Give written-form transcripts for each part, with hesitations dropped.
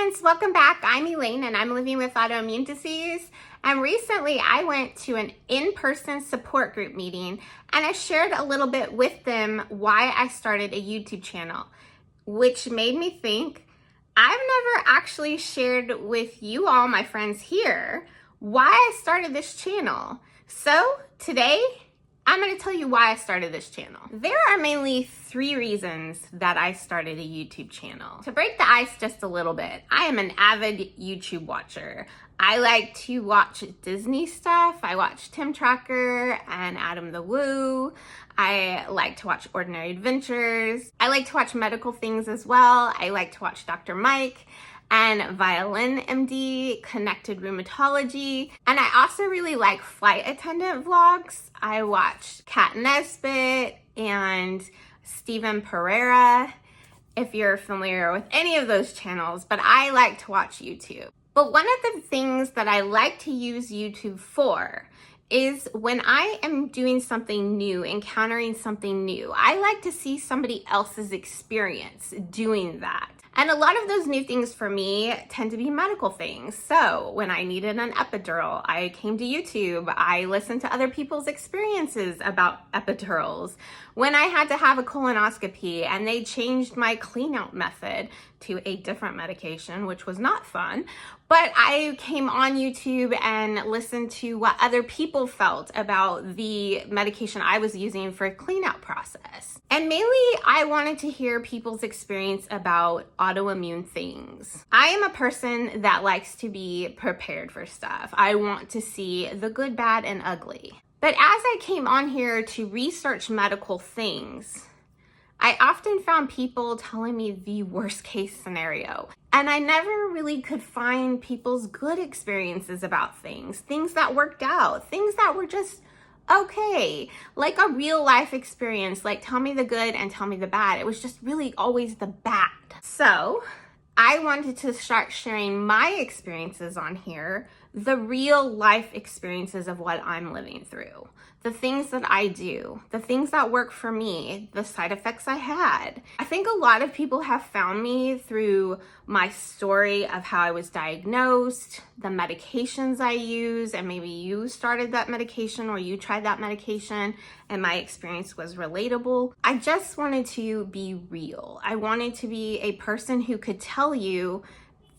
friends, welcome back. I'm Elaine and I'm living with autoimmune disease. And recently I went to an in-person support group meeting and I shared a little bit with them why I started a YouTube channel, which made me think I've never actually shared with you all, my friends here, why I started this channel. So today I'm going to tell you why I started this channel. There are mainly 3 reasons that I started a YouTube channel. To break the ice just a little bit, I am an avid YouTube watcher. I like to watch Disney stuff. I watch Tim Tracker and Adam the Woo. I like to watch Ordinary Adventures. I like to watch medical things as well. I like to watch Dr. Mike and Violin MD, Connected Rheumatology. And I also really like flight attendant vlogs. I watch Kat Nesbitt and Steven Pereira, if you're familiar with any of those channels, but I like to watch YouTube. But one of the things that I like to use YouTube for is when I am doing something new, encountering something new, I like to see somebody else's experience doing that. And a lot of those new things for me tend to be medical things. So when I needed an epidural, I came to YouTube. I listened to other people's experiences about epidurals. When I had to have a colonoscopy and they changed my clean out method to a different medication, which was not fun, but I came on YouTube and listened to what other people felt about the medication I was using for a clean out process. And mainly I wanted to hear people's experience about autoimmune things. I am a person that likes to be prepared for stuff. I want to see the good, bad, and ugly. But as I came on here to research medical things, I often found people telling me the worst case scenario. And I never really could find people's good experiences about things that worked out, things that were just okay, like a real life experience, like tell me the good and tell me the bad. It was just really always the bad. So I wanted to start sharing my experiences on here, the real life experiences of what I'm living through, the things that I do, the things that work for me, the side effects I had. I think a lot of people have found me through my story of how I was diagnosed, the medications I use, and maybe you started that medication or you tried that medication and my experience was relatable. I just wanted to be real. I wanted to be a person who could tell you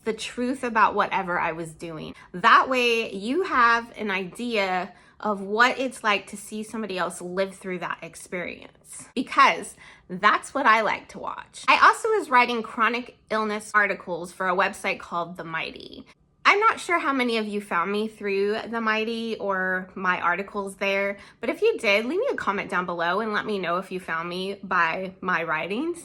the truth about whatever I was doing. That way you have an idea of what it's like to see somebody else live through that experience, because that's what I like to watch. I also was writing chronic illness articles for a website called The Mighty. I'm not sure how many of you found me through The Mighty or my articles there, but if you did, leave me a comment down below and let me know if you found me by my writings.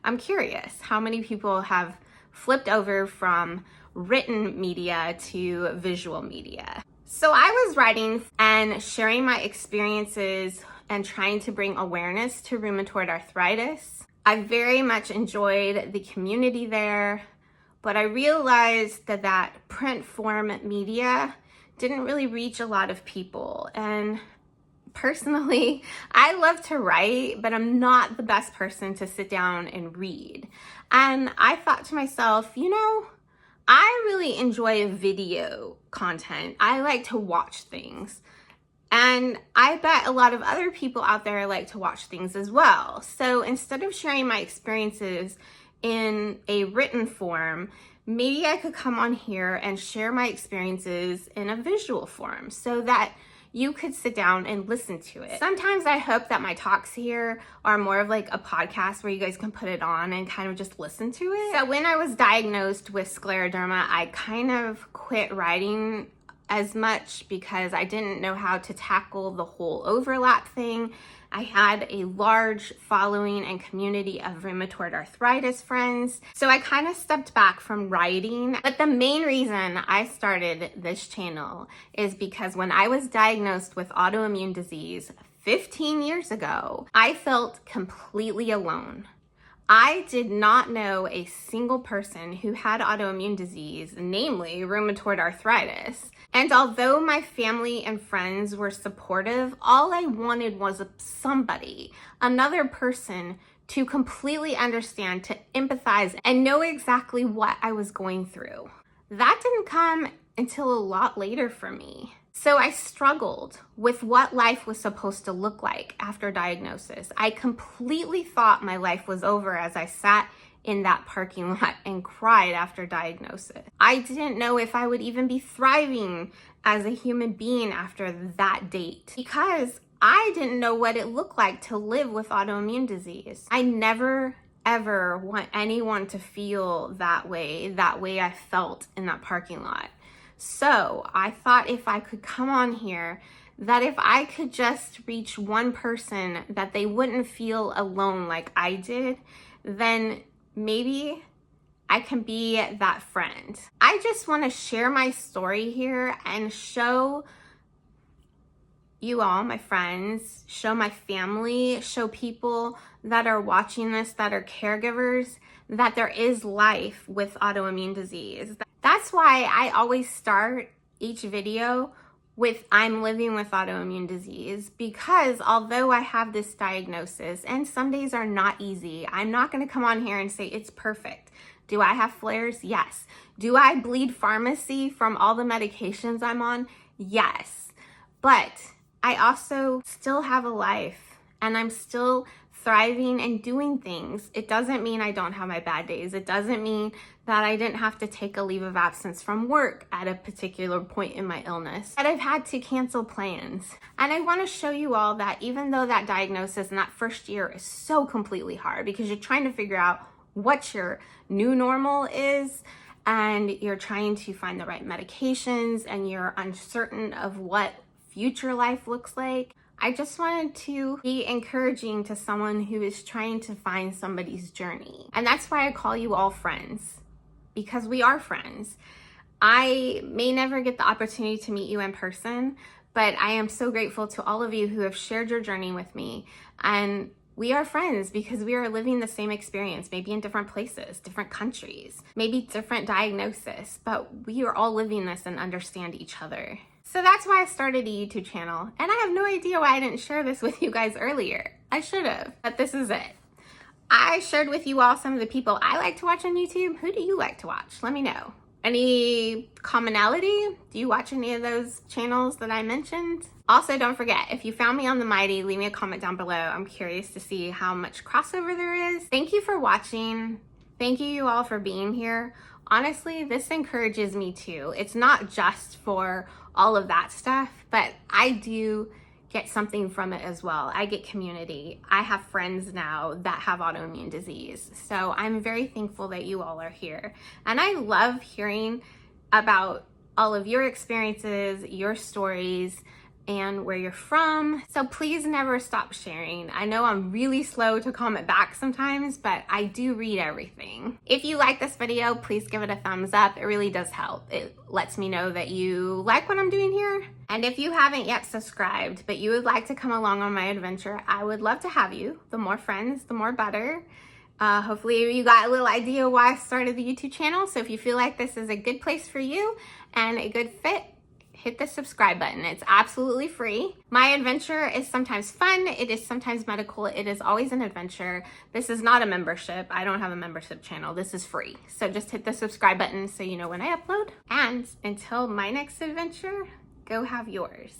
I'm curious how many people have flipped over from written media to visual media. So I was writing and sharing my experiences and trying to bring awareness to rheumatoid arthritis. I very much enjoyed the community there, but I realized that print form media didn't really reach a lot of people. And personally, I love to write, but I'm not the best person to sit down and read. And I thought to myself, I really enjoy video content. I like to watch things. And I bet a lot of other people out there like to watch things as well. So instead of sharing my experiences in a written form, maybe I could come on here and share my experiences in a visual form so that you could sit down and listen to it. Sometimes I hope that my talks here are more of like a podcast where you guys can put it on and kind of just listen to it. So when I was diagnosed with scleroderma, I kind of quit writing as much because I didn't know how to tackle the whole overlap thing. I had a large following and community of rheumatoid arthritis friends, so I kind of stepped back from writing. But the main reason I started this channel is because when I was diagnosed with autoimmune disease 15 years ago, I felt completely alone. I did not know a single person who had autoimmune disease, namely rheumatoid arthritis. And although my family and friends were supportive, all I wanted was somebody, another person, to completely understand, to empathize, and know exactly what I was going through. That didn't come until a lot later for me. So I struggled with what life was supposed to look like after diagnosis. I completely thought my life was over as I sat in that parking lot and cried after diagnosis. I didn't know if I would even be thriving as a human being after that date, because I didn't know what it looked like to live with autoimmune disease. I never ever want anyone to feel that way I felt in that parking lot. So I thought if I could come on here, that if I could just reach one person, that they wouldn't feel alone like I did, then maybe I can be that friend. I just want to share my story here and show you all, my friends, show my family, show people that are watching this, that are caregivers, that there is life with autoimmune disease. That's why I always start each video with I'm living with autoimmune disease, because although I have this diagnosis and some days are not easy, I'm not going to come on here and say it's perfect. Do I have flares? Yes. Do I bleed pharmacy from all the medications I'm on? Yes. But I also still have a life and I'm still thriving and doing things. It doesn't mean I don't have my bad days. It doesn't mean that I didn't have to take a leave of absence from work at a particular point in my illness, that I've had to cancel plans. And I want to show you all that even though that diagnosis and that first year is so completely hard, because you're trying to figure out what your new normal is, and you're trying to find the right medications, and you're uncertain of what future life looks like. I just wanted to be encouraging to someone who is trying to find somebody's journey. And that's why I call you all friends, because we are friends. I may never get the opportunity to meet you in person, but I am so grateful to all of you who have shared your journey with me. And we are friends because we are living the same experience, maybe in different places, different countries, maybe different diagnosis, but we are all living this and understand each other. So that's why I started a YouTube channel, and I have no idea why I didn't share this with you guys earlier. I should have, but this is it. I shared with you all some of the people I like to watch on YouTube. Who do you like to watch? Let me know. Any commonality? Do you watch any of those channels that I mentioned? Also, don't forget, if you found me on the Mighty, leave me a comment down below. I'm curious to see how much crossover there is. Thank you for watching. Thank you all for being here. Honestly, this encourages me too. It's not just for all of that stuff, but I do get something from it as well. I get community. I have friends now that have autoimmune disease. So I'm very thankful that you all are here. And I love hearing about all of your experiences, your stories, and where you're from. So please never stop sharing. I know I'm really slow to comment back sometimes, but I do read everything. If you like this video, please give it a thumbs up. It really does help. It lets me know that you like what I'm doing here. And if you haven't yet subscribed, but you would like to come along on my adventure, I would love to have you. The more friends, the more better. Hopefully you got a little idea why I started the YouTube channel. So if you feel like this is a good place for you and a good fit, hit the subscribe button. It's absolutely free. My adventure is sometimes fun. It is sometimes medical. It is always an adventure. This is not a membership. I don't have a membership channel. This is free. So just hit the subscribe button so you know when I upload. And until my next adventure, go have yours.